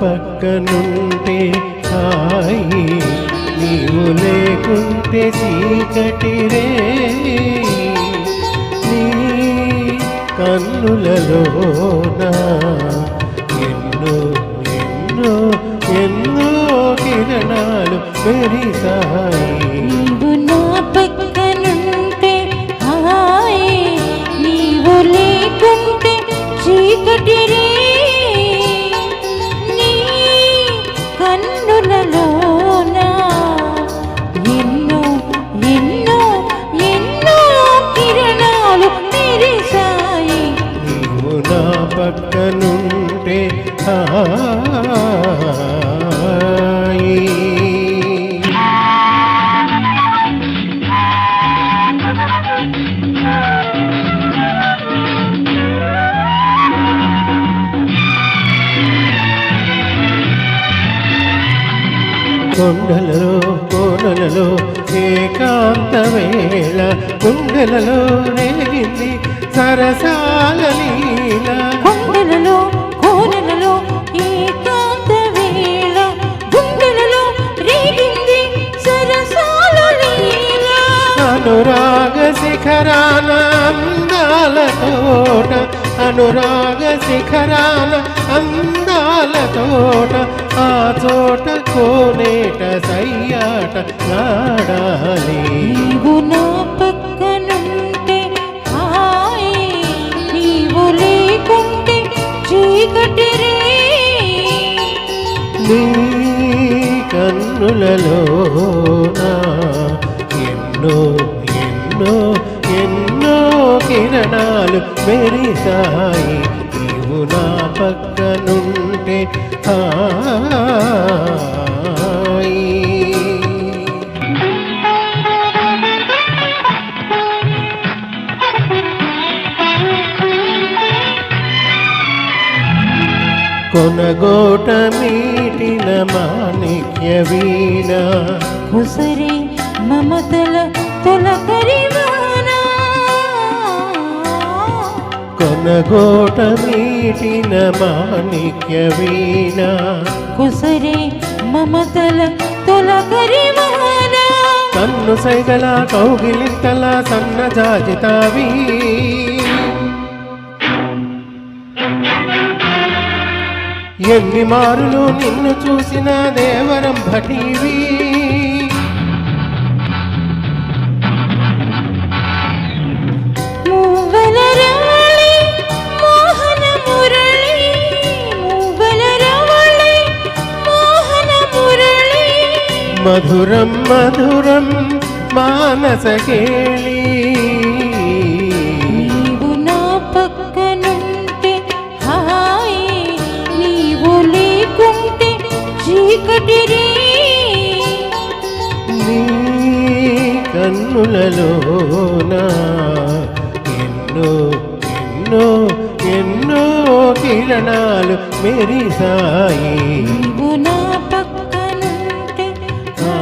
పక్కనుంటే హాయి నీవు లేకుంటే చీకటిరే నీ కన్నులలోన ఎన్నో ఎన్నో ఎన్నో కిరణాలు మెరిసాయి నీవు నా పక్కనుంటే హాయి నీవు లేకుంటే చీకటిరే నీ కన్నులలోన ఎన్నో ఎన్నో ఎన్నో కిరణాలు మెరిసాయి నీవు నా పక్కనుంటే హాయి కొండలలో కోనలలో ఏకాంత వేళ గుండెలలో రేగింది సరసాల లీల కొండలలో కోనలలో ఏకాంత వేళ గుండెలలో రేగింది సరసాల లీల అనురాగ శిఖరాన అందాల తోట అనురాగ శిఖరాన అందాల తోట ఆ చోట కోనేట సయ్యాట నాడాలి నీవు నా పక్కనుంటే హాయి నీవు లేకుంటే చీకటిరే నీ కన్నులలోన ఎన్నో ఎన్నో ఎన్నో కిరణాలు మెరిసాయి నీవు నా పక్కనుంటే హాయి కొనగోట మీటిన మాణిక్య వీణ కుసరి మమతల తొలకరివానా కొనగోట మీటిన మాణిక్య వీణ కుసరి మమతల తొలకరివానా కన్ను సైగల కౌగిలింతల సన్న జాజితావి ఎన్ని మారులు నిన్ను చూసిన దేవరం భటీవి మూవల రాళి మోహన మురళి మూవల రాళి మోహన మురళి మధురం మధురం మానస కేళి నీవు నా పక్కనుంటే హాయి నీవు లేకుంటే చీకటిరే నీ కన్నులలోన ఎన్నో ఎన్నో ఎన్నో కిరణాలు మెరిసాయి నీవు నా పక్కనుంటే ఆ